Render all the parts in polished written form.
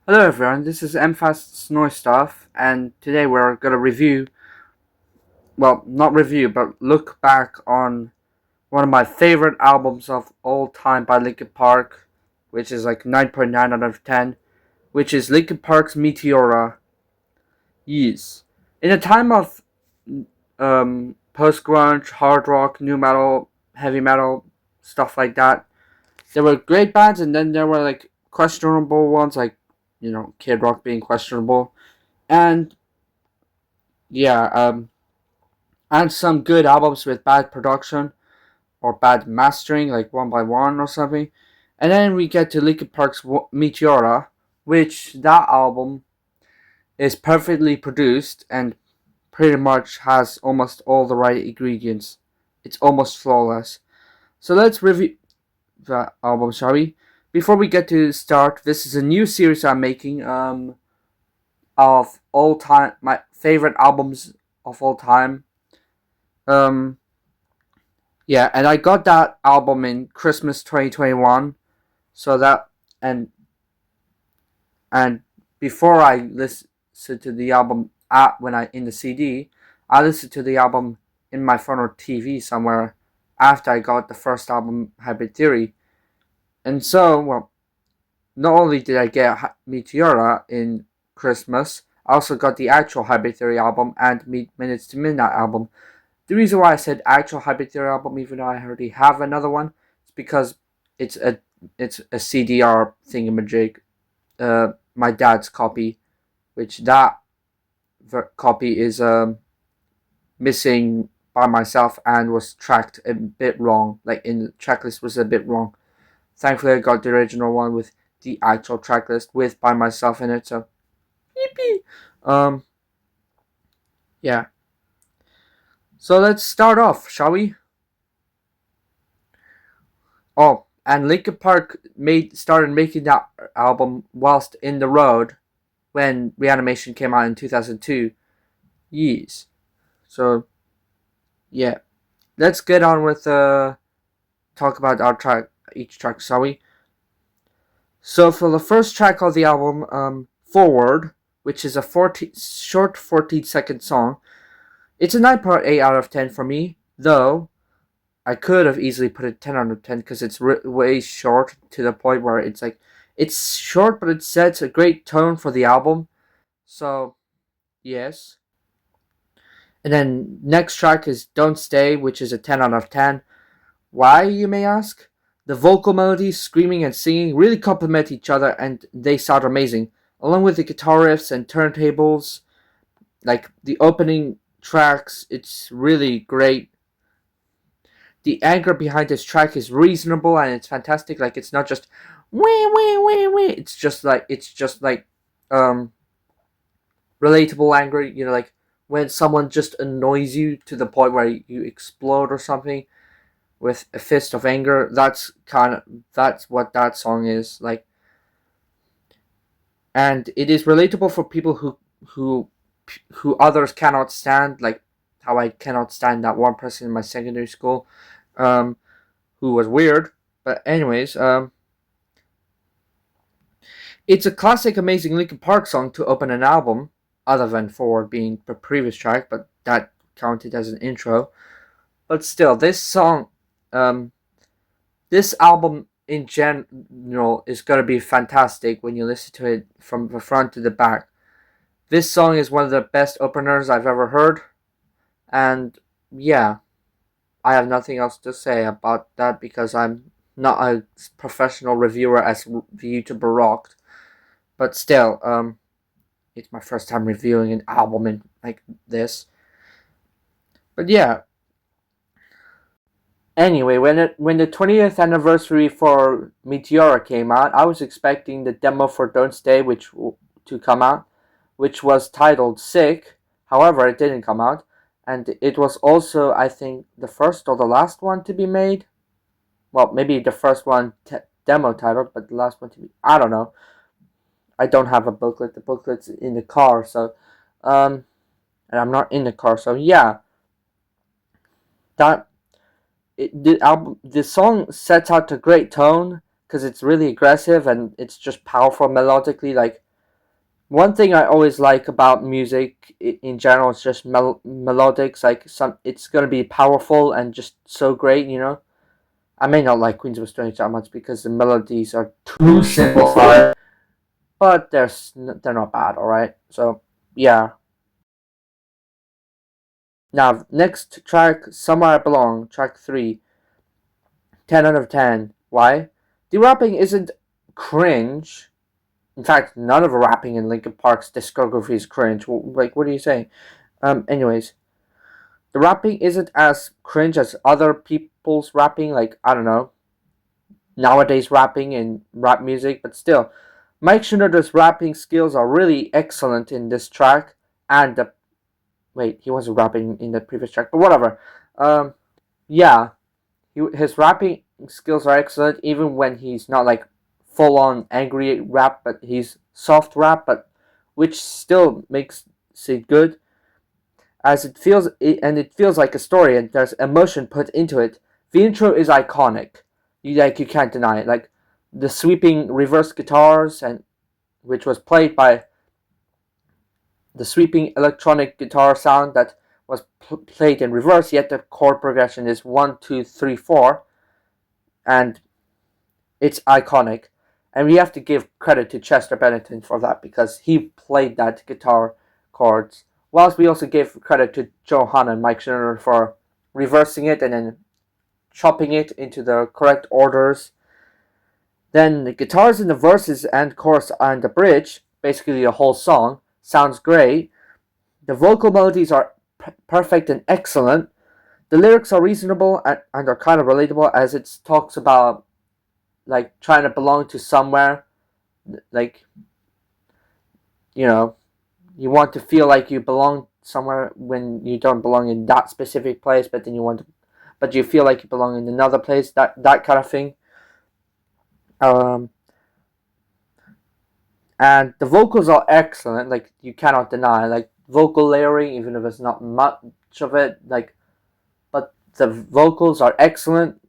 Hello everyone, this is MFast Noise Stuff, and today we're gonna review, well, not review, but look back on one of my favorite albums of all time by Linkin Park, which is like 9.9 out of 10, which is Linkin Park's Meteora. Yes. In a time of post grunge, hard rock, new metal, heavy metal, stuff like that, there were great bands, and then there were like questionable ones, like, Kid Rock being questionable. And yeah, and some good albums with bad production or bad mastering, like One by One or something. And then we get to Linkin Park's Meteora, which that album is perfectly produced and pretty much has almost all the right ingredients. It's almost flawless. So let's review the album, shall we? Before we get to start, this is a new series I'm making of all time, my favorite albums of all time. Um, Yeah, and I got that album in Christmas 2021. So that and and before I listened to the album when I in the CD, I listened to the album in my phone or TV somewhere after I got the first album Hybrid Theory. And so, well, not only did I get Meteora in Christmas, I also got the actual Hybrid Theory album and Minutes to Midnight album. The reason why I said actual Hybrid Theory album, even though I already have another one, is because it's a it's a CDR thingamajig. My dad's copy, which that copy is missing by myself and was tracked a bit wrong. Like in the checklist was a bit wrong. Thankfully, I got the original one with the actual tracklist with by myself in it. So, yippee! Um, yeah. So let's start off, shall we? Oh, and Linkin Park started making that album whilst in the road when Reanimation came out in 2002. Yes. So yeah, let's get on with talk about our track, each track, shall we? So for the first track of the album, Forward, which is a 14-second song, it's a 9.8 out of 10 for me. Though I could have easily put it 10 out of 10 because it's way short to the point where it's like it's short, but it sets a great tone for the album. So yes. And then next track is Don't Stay, which is a 10 out of 10. Why, you may ask? The vocal melodies, screaming and singing really complement each other and they sound amazing. Along with the guitar riffs and turntables, like the opening tracks, it's really great. The anger behind this track is reasonable and it's fantastic. Like it's not just wee wee wee wee. It's just like um relatable anger. Like when someone just annoys you to the point where you explode or something with a fist of anger. That's what that song is like, and it is relatable for people who who others cannot stand, like how I cannot stand that one person in my secondary school, um, who was weird. But anyways, it's a classic, amazing Linkin Park song to open an album, other than Forward being the previous track, but that counted as an intro. But still, um, this album in general is gonna be fantastic when you listen to it from the front to the back. This song is one of the best openers I've ever heard, and yeah, I have nothing else to say about that because I'm not a professional reviewer as the YouTuber Rocked, but still, it's my first time reviewing an album in like this. But yeah, anyway, when the 20th anniversary for Meteora came out, I was expecting the demo for Don't Stay, to come out, which was titled Sick. However, it didn't come out, and it was also, I think, the first or the last one to be made. Well, maybe the first one demo titled, but the last one to be. I don't know. I don't have a booklet. The booklet's in the car, so and I'm not in the car, so yeah, that the song sets out a great tone because it's really aggressive and it's just powerful melodically. Like One thing I always like about music in general is just melodics. Like it's gonna be powerful and just so great. I may not like Queens of Stone Age that much because the melodies are too simplified, but they're not bad. All right, so yeah. Now next track, Somewhere I Belong, track 3, 10 out of 10. Why? The rapping isn't cringe. In fact, none of the rapping in Linkin Park's discography is cringe. Like, what are you saying? Anyways, the rapping isn't as cringe as other people's rapping. Like, I don't know, nowadays rapping and rap music, but still, Mike Shinoda's rapping skills are really excellent in this track. And the wait, he wasn't rapping in the previous track, but whatever. Yeah, his rapping skills are excellent, even when he's not like full on angry rap, but he's soft rap, but which still makes it good, as it feels like a story, and there's emotion put into it. The intro is iconic. You can't deny it. Like the sweeping reverse guitars, and which was played by the sweeping electronic guitar sound that was played in reverse, yet the chord progression is 1, 2, 3, 4, and it's iconic. And we have to give credit to Chester Bennington for that because he played that guitar chords. Whilst we also give credit to Joe Hanna and Mike Shinoda for reversing it and then chopping it into the correct orders. Then the guitars in the verses and chorus and the bridge, basically the whole song, sounds great. The vocal melodies are perfect and excellent. The lyrics are reasonable and are kind of relatable, as it talks about like trying to belong to somewhere. Like, you know, you want to feel like you belong somewhere when you don't belong in that specific place, but then but you feel like you belong in another place. That kind of thing. Um, and the vocals are excellent. Like, you cannot deny. Like, vocal layering, even if it's not much of it. Like, but the vocals are excellent.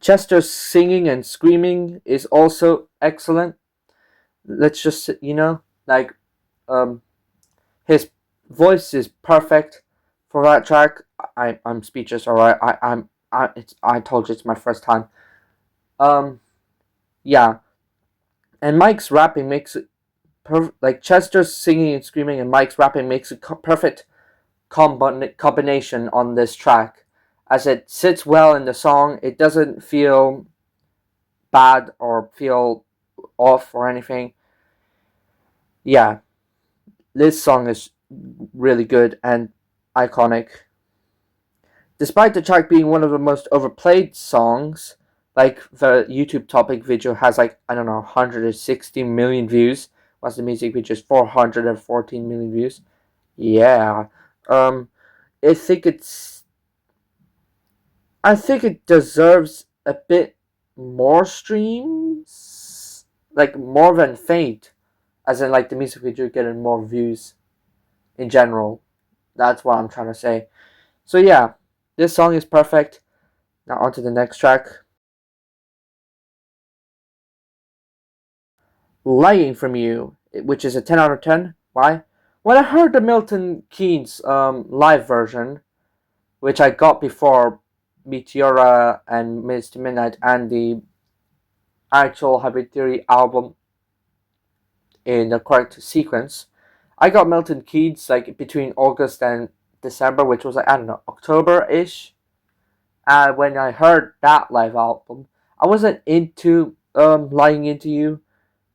Chester's singing and screaming is also excellent. Let's just like um, his voice is perfect for that track. I'm speechless. All right, I told you it's my first time. Yeah, and Mike's rapping makes it perfect. Like Chester's singing and screaming and Mike's rapping makes a perfect combination on this track, as it sits well in the song. It doesn't feel bad or feel off or anything. Yeah, this song is really good and iconic. Despite the track being one of the most overplayed songs, like the YouTube topic video has like, I don't know, 160 million views, whilst the music video is 414 million views. Yeah. Um I think it's I think it deserves a bit more streams. Like more than Faint. As in like the music video getting more views in general. That's what I'm trying to say. So yeah, this song is perfect. Now on to the next track. Lying from You, which is a 10 out of 10. Why? When I heard the Milton Keynes live version, which I got before Meteora and Mr. Midnight and the actual Hybrid Theory album in the correct sequence, I got Milton Keynes like between August and December, which was like, I don't know, October-ish. And when I heard that live album, I wasn't into Lying Into You,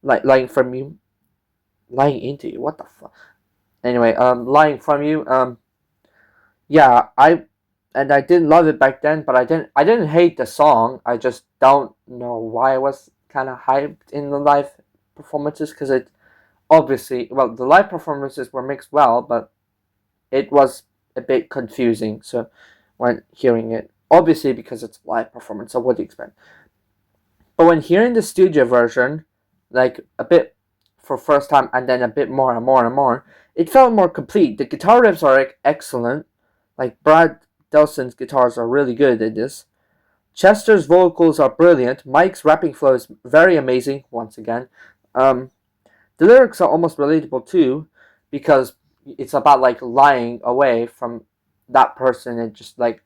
like Lying From You. Lying Into You, what the fuck? Anyway, Lying From You, yeah, I didn't love it back then, but I didn't hate the song. I just don't know why I was kind of hyped in the live performances, because it obviously, well, the live performances were mixed well, but it was a bit confusing. So when hearing it, obviously because it's live performance, so what do you expect? But when hearing the studio version, like a bit for first time and then a bit more and more and more, it felt more complete. The guitar riffs are excellent. Like Brad Delson's guitars are really good in this. Chester's vocals are brilliant. Mike's rapping flow is very amazing. Once again, um, The lyrics are almost relatable too, because it's about like lying away from that person and just like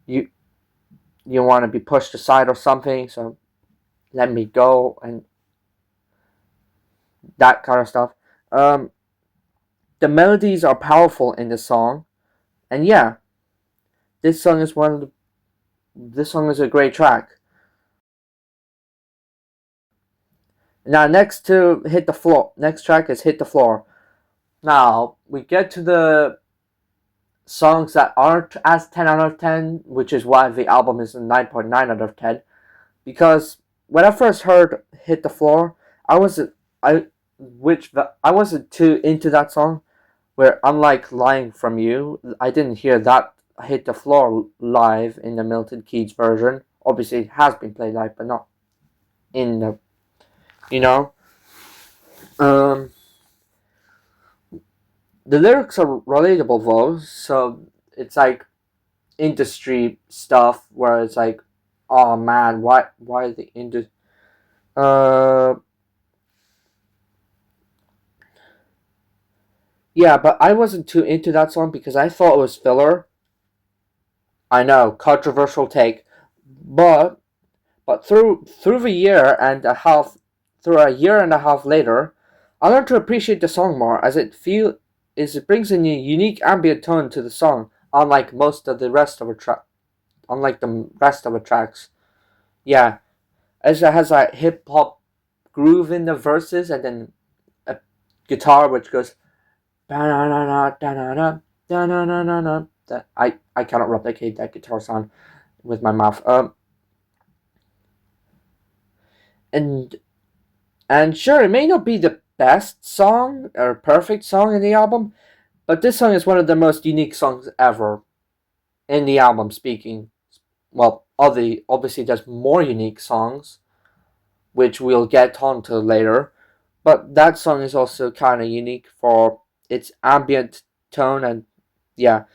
you you want to be pushed aside or something, so let me go and that kind of stuff. Um, the melodies are powerful in the song, and yeah, this song is one of the, this song is a great track. Now next track is Hit the Floor. Now we get to the songs that aren't as 10 out of 10, which is why the album is a 9.9 out of 10. Because when I first heard Hit the Floor, I wasn't I I wasn't too into that song. Where unlike Lying From You, I didn't hear that Hit the Floor live in the Milton Keynes version. Obviously, it has been played live, but not in the, you know. Um, the lyrics are relatable though, so it's like industry stuff where it's like, oh man, why the industry? Uh, yeah, but I wasn't too into that song because I thought it was filler. I know, controversial take, but through the year and a half, through a year and a half later, I learned to appreciate the song more as it brings a unique ambient tone to the song, unlike the rest of the tracks. Yeah, as it has a hip hop groove in the verses and then a guitar which goes that I cannot replicate that guitar sound with my mouth. And And sure, it may not be the best song or perfect song in the album, but this song is one of the most unique songs ever in the album. Speaking, well, obviously there's more unique songs, which we'll get onto later, but that song is also kind of unique for its ambient tone and yeah.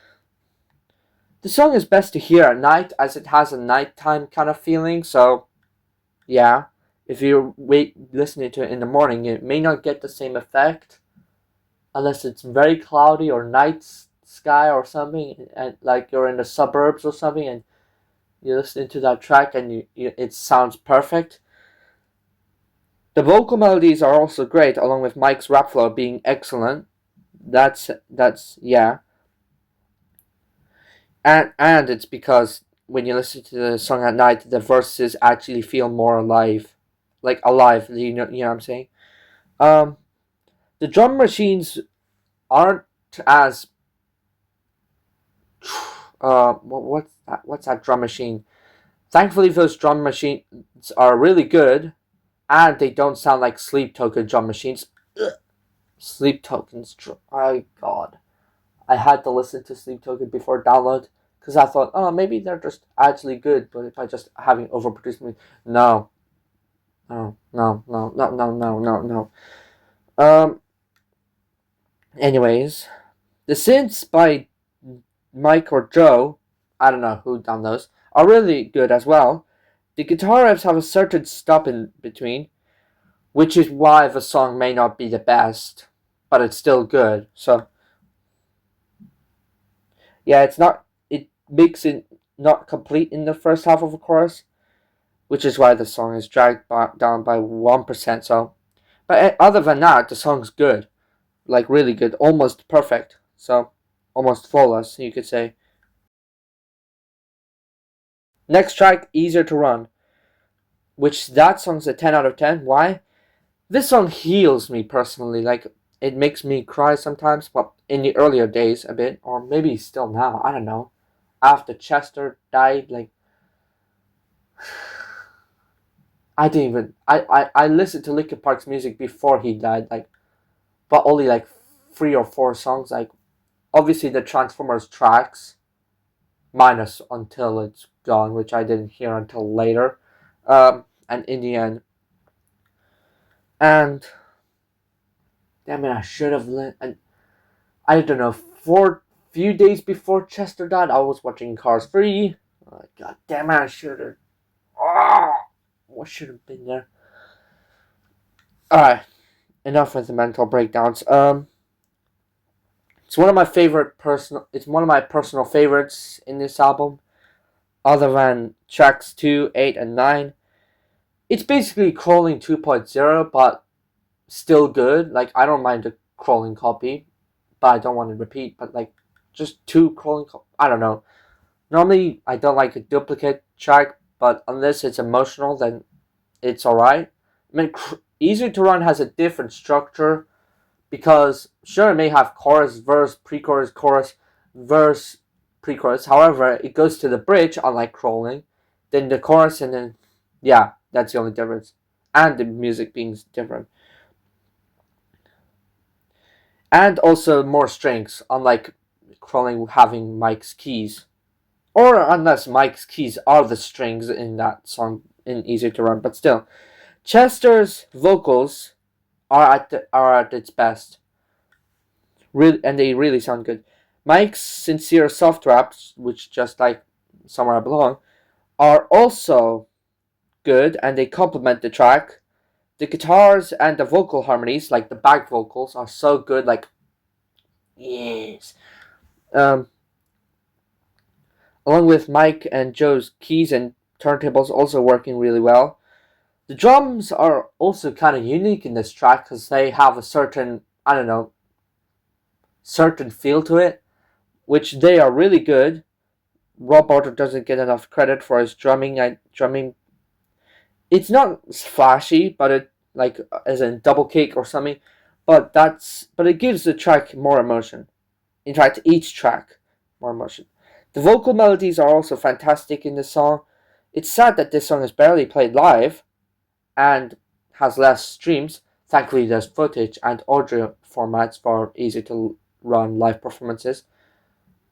The song is best to hear at night as it has a nighttime kind of feeling, so yeah. If you wait listening to it in the morning, it may not get the same effect unless it's very cloudy or night sky or something, and like you're in the suburbs or something, and you listen to that track and it sounds perfect. The vocal melodies are also great, along with Mike's rap flow being excellent. That's yeah, and it's because when you listen to the song at night, the verses actually feel more alive, like alive. You know what I'm saying? Um, the drum machines aren't as what's that drum machine? Thankfully, those drum machines are really good, and they don't sound like Sleep Token drum machines. Ugh. Sleep Tokens, oh god, I had to listen to Sleep Token before download because I thought, oh, maybe they're just actually good, but if I just having overproduced me, no, no, no, no, no, no, no, no, no. Anyways, the synths by Mike or Joe, I don't know who done those, are really good as well. The guitar riffs have a certain stop in between, which is why the song may not be the best, but it's still good. So, yeah, it makes it not complete in the first half of the chorus, which is why the song is dragged down by 1%. So, but other than that, the song's good. Like, really good. Almost perfect. So, almost flawless, you could say. Next track, Easier to Run, which that song's a 10 out of 10. Why? This song heals me personally. Like, it makes me cry sometimes, but in the earlier days a bit, or maybe still now, I don't know. After Chester died, like, I didn't even. I listened to Linkin Park's music before he died, like, but only like 3 or 4 songs. Like, obviously, the Transformers tracks, minus Until It's Gone, which I didn't hear until later. And in the end, and damn it, I should have. And I don't know, for few days before Chester died, I was watching Cars 3. Oh, God damn it, I should have. Oh, what should have been there? Alright, enough with the mental breakdowns. It's one of my favorite personal. It's one of my personal favorites in this album, other than tracks 2, 8, and 9. It's basically Crawling 2.0, but still good. Like, I don't mind a crawling copy, but I don't want to repeat. But, like, just two crawling. I don't know. Normally, I don't like a duplicate track, but unless it's emotional, then it's alright. I mean, Easy to Run has a different structure because, sure, it may have chorus, verse, pre chorus, chorus, verse, pre chorus. However, it goes to the bridge, unlike Crawling, then the chorus, and then, yeah, that's the only difference. And the music being different. And also more strings, unlike Crawling having Mike's keys. Or unless Mike's keys are the strings in that song in Easy to Run, but still. Chester's vocals are at its best. And they really sound good. Mike's sincere soft raps, which just like Somewhere I Belong, are also good and they complement the track. The guitars and the vocal harmonies, like the back vocals, are so good. Like, yes. Um, Along with Mike and Joe's keys and turntables also working really well. The drums are also kind of unique in this track because they have a certain, I don't know, certain feel to it, which they are really good. Rob Barter doesn't get enough credit for his drumming. Drumming, it's not flashy, but it like as in double kick or something, but it gives the track more emotion. In fact, each track more emotion. The vocal melodies are also fantastic in this song. It's sad that this song is barely played live and has less streams. Thankfully, there's footage and audio formats for Easy to Run live performances.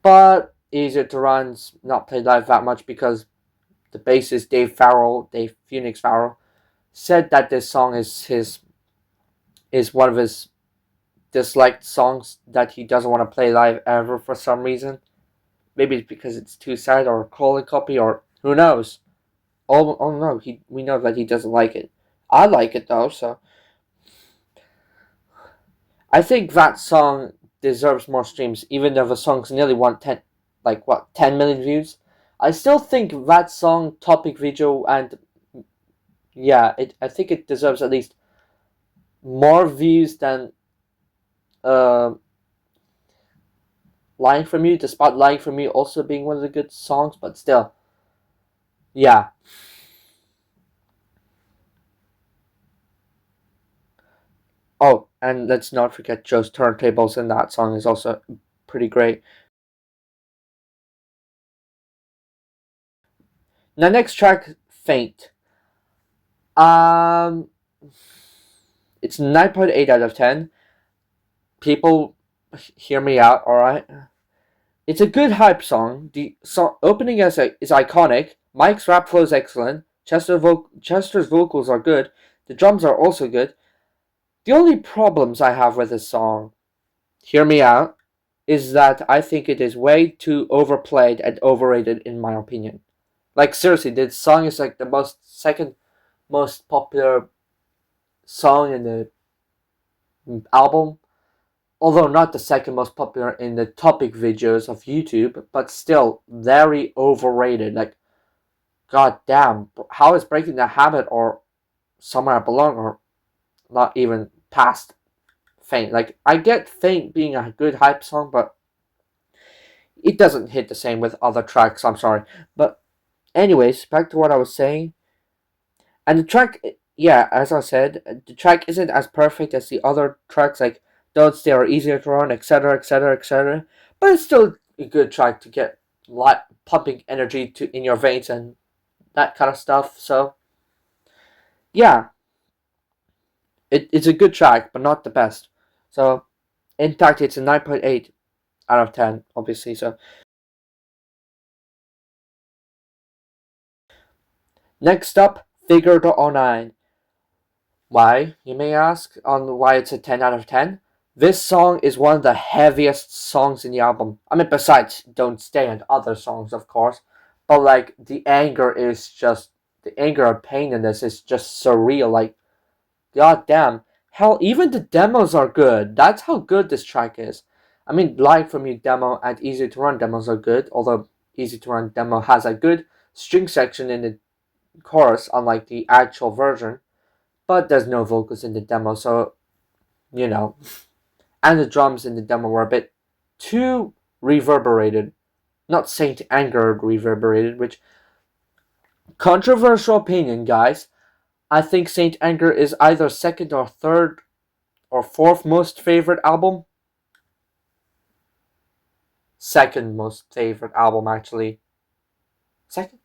But Easy to Run's not played live that much because the bassist Dave Phoenix Farrell, said that this song is one of his disliked songs that he doesn't want to play live ever for some reason. Maybe it's because it's too sad or a calling copy or who knows. Oh no, we know that he doesn't like it. I like it though, so I think that song deserves more streams, even though the song's nearly 10 million views. I still think that song, topic video, and yeah, I think it deserves at least more views than uh, Lying From You, despite Lying From You also being one of the good songs, but still, yeah. Oh, and let's not forget Joe's turntables in that song is also pretty great. Now, next track, Faint. Um, it's 9.8 out of 10. People, hear me out, alright? It's a good hype song. The song opening is iconic. Mike's rap flow is excellent. Chester's vocals are good. The drums are also good. The only problems I have with this song, hear me out, is that I think it is way too overplayed and overrated in my opinion. Like seriously, this song is like the second most popular song in the album, although not the second most popular in the topic videos of YouTube, but still very overrated. Like, god damn, how is Breaking the Habit or Somewhere I Belong or not even past Faint? Like, I get Faint being a good hype song, but it doesn't hit the same with other tracks, I'm sorry. But, anyways, back to what I was saying. And the track, yeah, as I said, the track isn't as perfect as the other tracks like Don't Stay or Easier to Run, etc., etc., etc. But it's still a good track to get pumping energy in your veins and that kind of stuff. So, yeah, it's a good track, but not the best. So, in fact, it's a 9.8 out of 10, obviously. So, next up, Figure the 09. Why, you may ask, on why it's a 10 out of 10? This song is one of the heaviest songs in the album. I mean, besides Don't Stay and other songs, of course. But, like, the anger and pain in this is just surreal. Like, god damn. Hell, even the demos are good. That's how good this track is. I mean, Live From You demo and Easy to Run demos are good, although Easy to Run demo has a good string section in the chorus, unlike the actual version. But there's no vocals in the demo, so, you know. And the drums in the demo were a bit too reverberated. Not Saint Anger reverberated, which, controversial opinion, guys. I think Saint Anger is either second or third or fourth most favorite album. Second most favorite album, actually. Second?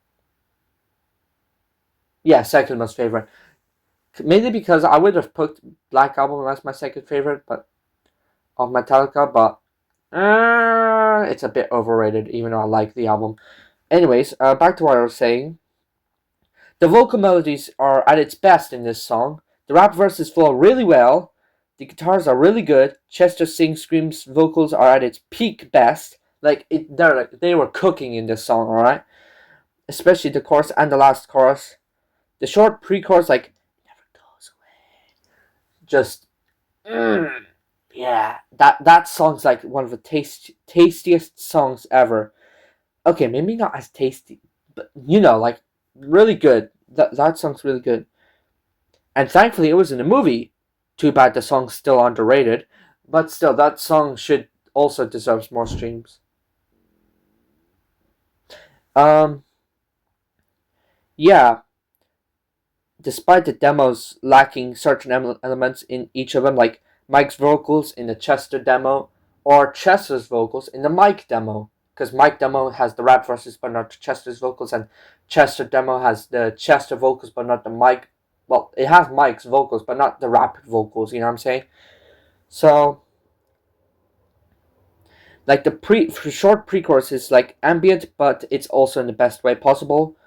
Yeah, second most favorite. Mainly because I would have put Black Album as my second favorite, but of Metallica, but it's a bit overrated, even though I like the album. Anyways, back to what I was saying. The vocal melodies are at its best in this song. The rap verses flow really well. The guitars are really good. Chester Sing Scream's vocals are at its peak best. They were cooking in this song, alright? Especially the chorus and the last chorus. The short pre-chorus, like, never goes away. Just, yeah. That song's like one of the tastiest songs ever. Okay, maybe not as tasty, but like really good. That song's really good. And thankfully it was in the movie. Too bad the song's still underrated. But still, that song should also deserves more streams. Yeah. Despite the demos lacking certain elements in each of them, like Mike's vocals in the Chester demo, or Chester's vocals in the Mike demo. Because Mike demo has the rap verses but not Chester's vocals, and Chester demo has the Chester vocals but not the Mike. Well, it has Mike's vocals but not the rap vocals, you know what I'm saying? So, like the short pre-chorus is like ambient, but it's also in the best way possible.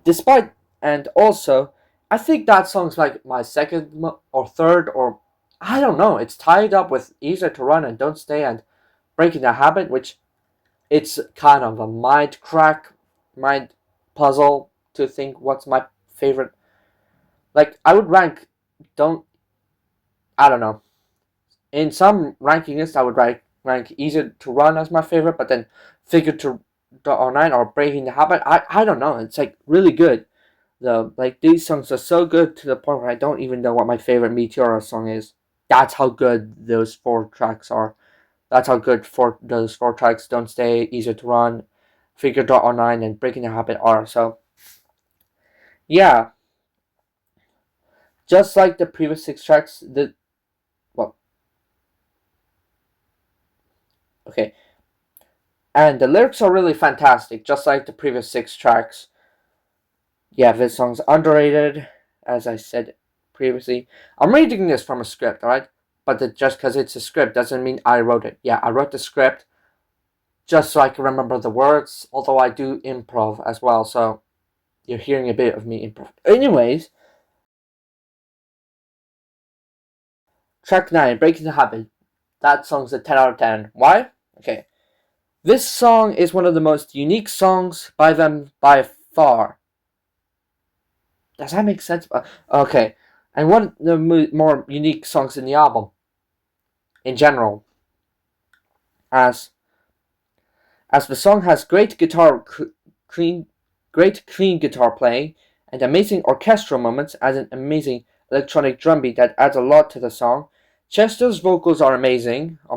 Despite, and also, I think that song's like my second or third, or I don't know. It's tied up with Easier to Run and Don't Stay and Breaking the Habit, which it's kind of a mind puzzle to think what's my favorite. Like, I would rank, I don't know. In some ranking list, I would rank Easier to Run as my favorite, but then Figure to Nine or Breaking the Habit, I don't know. It's like really good. Like these songs are so good to the point where I don't even know what my favorite Meteora song is. That's how good those four tracks are. That's how good those four tracks, Don't Stay, Easier to Run, Figure Nine, and Breaking the Habit are. So, yeah. Just like the previous six tracks, okay. And the lyrics are really fantastic, just like the previous six tracks. Yeah, this song's underrated, as I said previously. I'm reading this from a script, alright? But just because it's a script doesn't mean I wrote it. Yeah, I wrote the script just so I can remember the words, although I do improv as well, so you're hearing a bit of me improv. Anyways, track 9, Breaking the Habit. That song's a 10 out of 10. Why? Okay. This song is one of the most unique songs by them by far. Does that make sense? Okay. And one of the more unique songs in the album. In general. As the song has great clean guitar playing, and amazing orchestral moments, and an amazing electronic drum beat that adds a lot to the song. Chester's vocals are amazing. I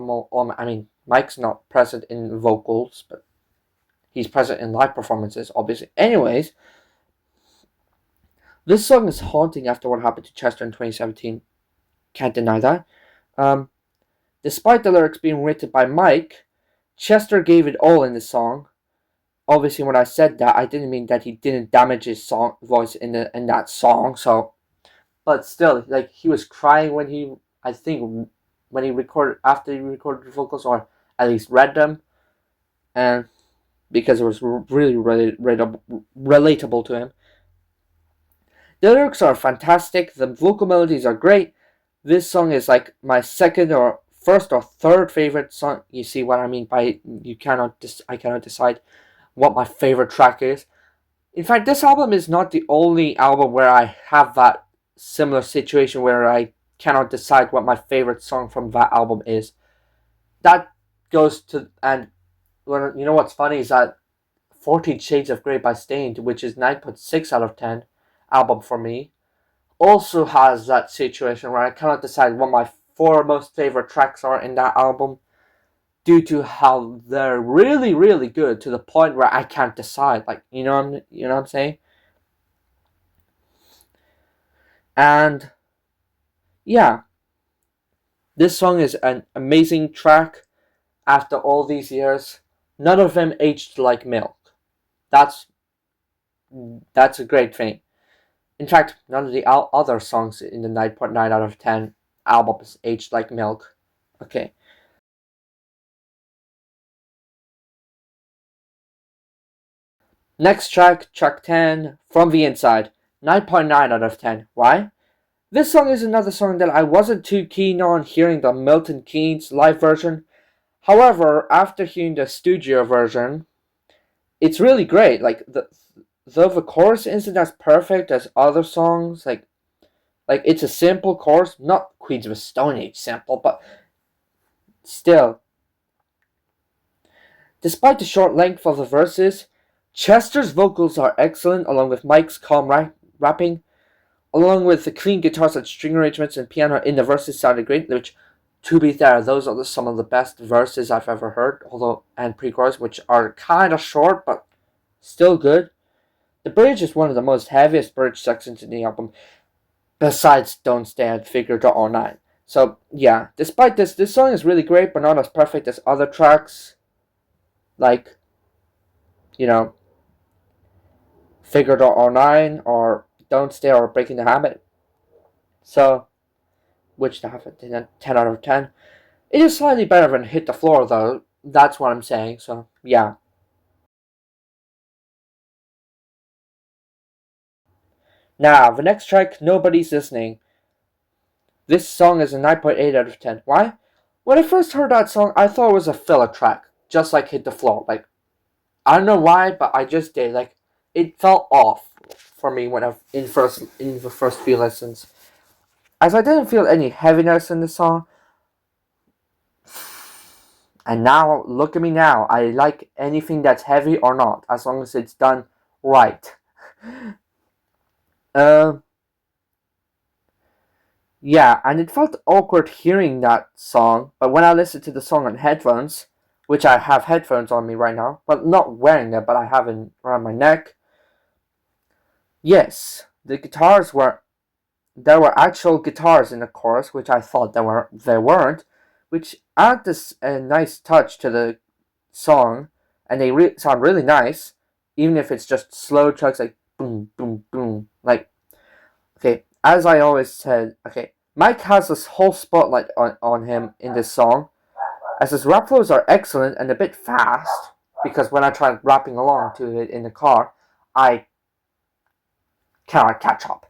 mean, Mike's not present in vocals, but he's present in live performances, obviously. Anyways, this song is haunting after what happened to Chester in 2017. Can't deny that. Despite the lyrics being written by Mike, Chester gave it all in the song. Obviously, when I said that, I didn't mean that he didn't damage his voice in that song. So, but still, like he was crying when he recorded after he recorded the vocals, or at least read them, and because it was really relatable to him. The lyrics are fantastic. The vocal melodies are great. This song is like my second or first or third favorite song. You see what I mean by I cannot decide what my favorite track is. In fact, this album is not the only album where I have that similar situation where I cannot decide what my favorite song from that album is. That goes to, and well, you know what's funny is that 14 Shades of Grey by Stained, which is 9.6 out of 10 album for me, also has that situation where I cannot decide what my four most favorite tracks are in that album due to how they're really, really good to the point where I can't decide. Like, you know what I'm saying? And yeah, this song is an amazing track after all these years. None of them aged like milk. That's that's a great thing. In fact, none of the other songs in the 9.9 out of 10 album is aged like milk. Okay. Next track, track 10, From the Inside. 9.9 out of 10. Why? This song is another song that I wasn't too keen on hearing the Milton Keynes live version. However, after hearing the studio version, it's really great. Like the chorus isn't as perfect as other songs. Like it's a simple chorus, not Queens of the Stone Age simple, but still. Despite the short length of the verses, Chester's vocals are excellent, along with Mike's calm rapping, along with the clean guitars and string arrangements and piano in the verses sounded great. Which, to be fair, those are some of the best verses I've ever heard, although and pre-chorus, which are kind of short but still good. The bridge is one of the most heaviest bridge sections in the album, besides Don't Stand, Figure It All Night. So yeah, despite this song is really great, but not as perfect as other tracks, like, you know, Figure It All Nine or Don't Stay or Breaking the Habit. So, which I have a 10 out of 10. It is slightly better than Hit the Floor, though. That's what I'm saying. So yeah. Now the next track, Nobody's Listening. This song is a 9.8 out of 10. Why? When I first heard that song, I thought it was a filler track, just like Hit the Floor. Like, I don't know why, but I just did. Like, it felt off for me when in the first few listens, as I didn't feel any heaviness in the song. And now, look at me now. I like anything that's heavy or not, as long as it's done right. Uh, yeah, and it felt awkward hearing that song, but when I listened to the song on headphones, which I have headphones on me right now, but not wearing them, but I have it around my neck. Yes, the guitars were there were actual guitars in the chorus, which I thought there weren't, which add this nice touch to the song, and they sound really nice, even if it's just slow chugs like boom, boom, boom. Like, okay, as I always said, okay, Mike has this whole spotlight on him in this song, as his rap flows are excellent and a bit fast, because when I tried rapping along to it in the car, I cannot catch up.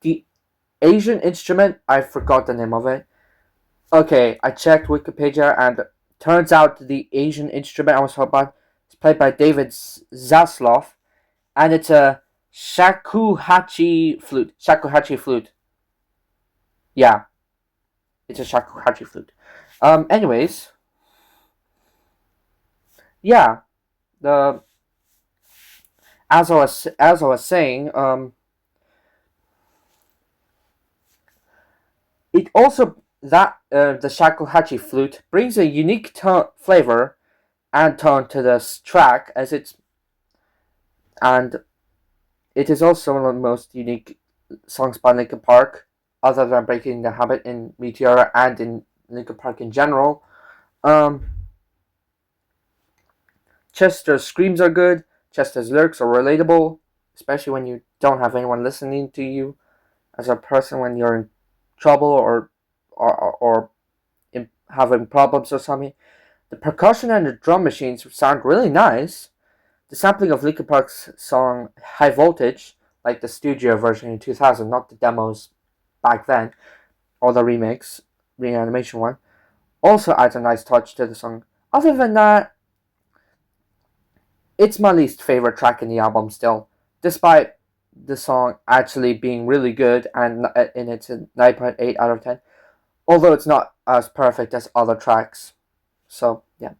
The Asian instrument, I forgot the name of it. Okay, I checked Wikipedia and turns out the Asian instrument I was talking about is played by David Zaslav, and it's a shakuhachi flute. Shakuhachi flute. Yeah, it's a shakuhachi flute. Anyways, yeah, the as I was saying, it also that the shakuhachi flute brings a unique flavor and tone to this track, as it's and it is also one of the most unique songs by Linkin Park, other than Breaking the Habit in Meteora and in Linkin Park in general. Um, Chester's screams are good. Chester's lyrics are relatable, especially when you don't have anyone listening to you as a person when you're in trouble or having problems or something. The percussion and the drum machines sound really nice. The sampling of Linkin Park's song High Voltage, like the studio version in 2000, not the demos back then, or the remix, reanimation one, also adds a nice touch to the song. Other than that, it's my least favorite track in the album still, despite the song actually being really good, and it's a 9.8 out of 10. Although it's not as perfect as other tracks. So yeah.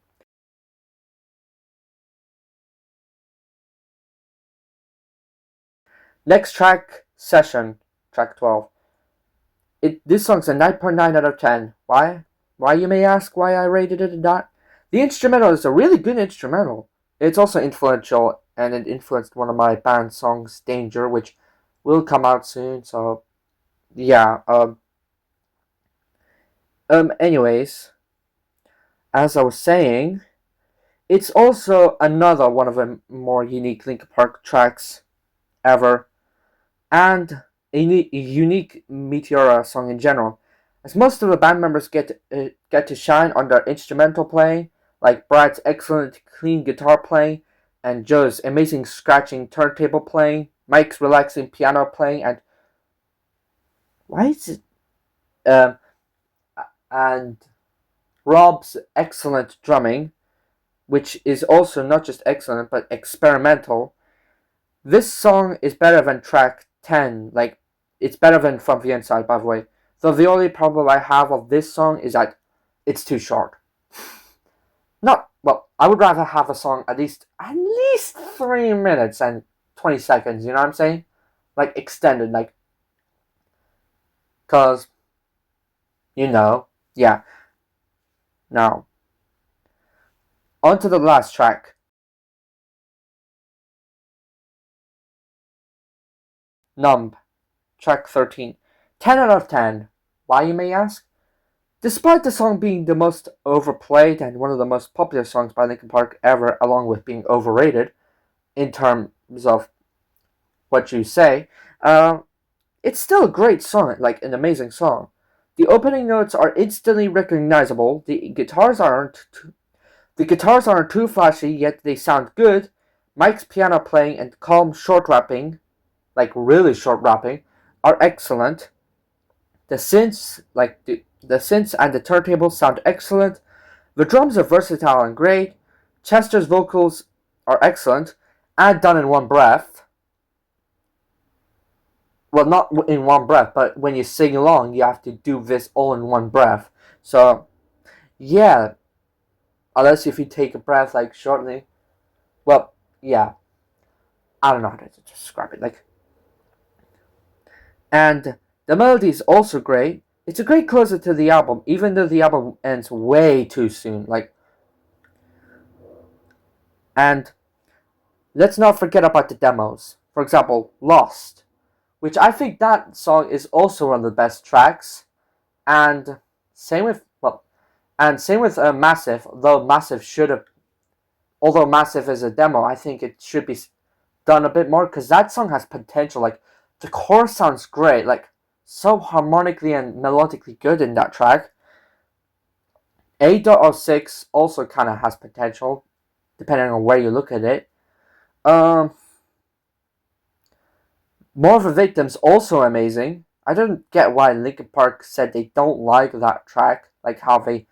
Next track, Session, track 12. This song's a 9.9 out of 10. Why? Why, you may ask why I rated it a dot? The instrumental is a really good instrumental. It's also influential, and it influenced one of my band songs, Danger, which will come out soon. So yeah. Anyways, as I was saying, it's also another one of the more unique Linkin Park tracks ever, and a unique Meteora song in general, as most of the band members get to shine on their instrumental playing, like Brad's excellent clean guitar playing, and Joe's amazing scratching turntable playing, Mike's relaxing piano playing, and why is it um and Rob's excellent drumming, which is also not just excellent but experimental. This song is better than track 10. Like, it's better than From the Inside, by the way. So the only problem I have of this song is that it's too short. Not, well, I would rather have a song at least 3 minutes and 20 seconds, you know what I'm saying? Like, extended, like, cause, yeah. Now, on to the last track, Numb, track 13. 10 out of 10. Why, you may ask? Despite the song being the most overplayed and one of the most popular songs by Linkin Park ever, along with being overrated in terms of what you say, it's still a great song, like an amazing song. The opening notes are instantly recognizable. The guitars aren't too flashy, yet they sound good. Mike's piano playing and calm short rapping, like really short rapping, are excellent. The synths and the turntables sound excellent. The drums are versatile and great. Chester's vocals are excellent and done in one breath. Well, not in one breath, but when you sing along, you have to do this all in one breath. So, yeah, unless if you take a breath like shortly. Well, yeah, I don't know how to describe it. Like, and the melody is also great. It's a great closer to the album, even though the album ends way too soon. And let's not forget about the demos. For example, Lost, which I think that song is also one of the best tracks. And same with Massive. Although Massive is a demo, I think it should be done a bit more because that song has potential. Like, the chorus sounds great, like so harmonically and melodically good in that track. 8.06 also kind of has potential, depending on where you look at it. Um, More of the Victims also amazing. I don't get why Linkin Park said they don't like that track, like how they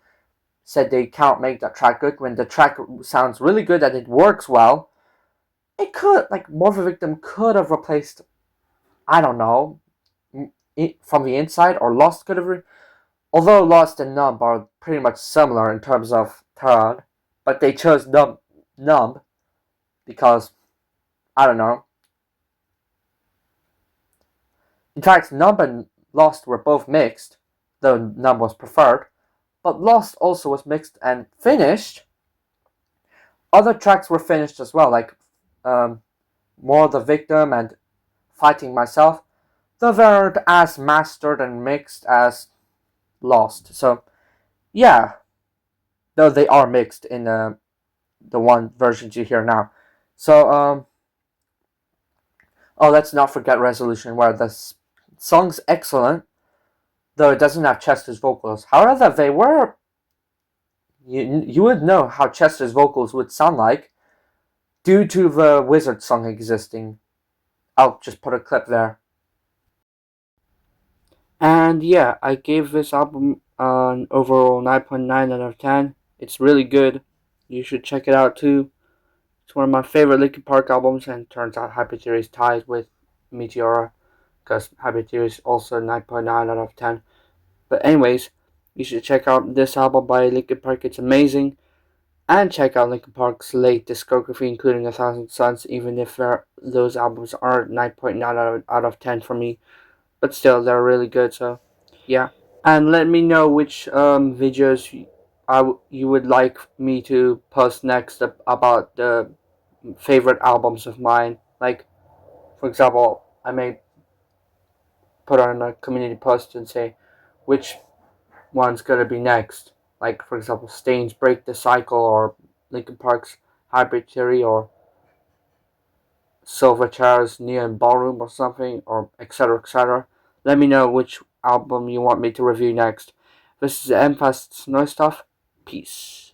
said they can't make that track good when the track sounds really good and it works well. It could, like, More of a Victim could have replaced, I don't know, From the Inside, or Lost could have. Although Lost and Numb are pretty much similar in terms of tone, but they chose Numb because, I don't know. In fact, Numb and Lost were both mixed, though Numb was preferred, but Lost also was mixed and finished. Other tracks were finished as well, like More the Victim and Fighting Myself, though they aren't as mastered and mixed as Lost. So, yeah, though they are mixed in the one version you hear now. So, let's not forget Resolution, where the song's excellent, though it doesn't have Chester's vocals. However, they were. You would know how Chester's vocals would sound like due to the Wizard song existing. I'll just put a clip there. And yeah, I gave this album an overall 9.9 out of 10. It's really good. You should check it out too. It's one of my favorite Linkin Park albums, and turns out Hyper Theory is tied with Meteora, because Hybrid Theory is also 9.9 out of 10. But anyways, you should check out this album by Linkin Park. It's amazing. And check out Linkin Park's late discography, including A Thousand Suns, even if those albums are 9.9 out of 10 for me. But still, they're really good, so yeah. And let me know which videos you would like me to post next about the favorite albums of mine. Like, for example, I may put on a community post and say which one's gonna be next. Like, for example, Stain's Break the Cycle, or Linkin Park's Hybrid Theory, or Silverchair's Neon Ballroom, or something, or etc. etc. Let me know which album you want me to review next. This is MFast's Noise Stuff. Peace.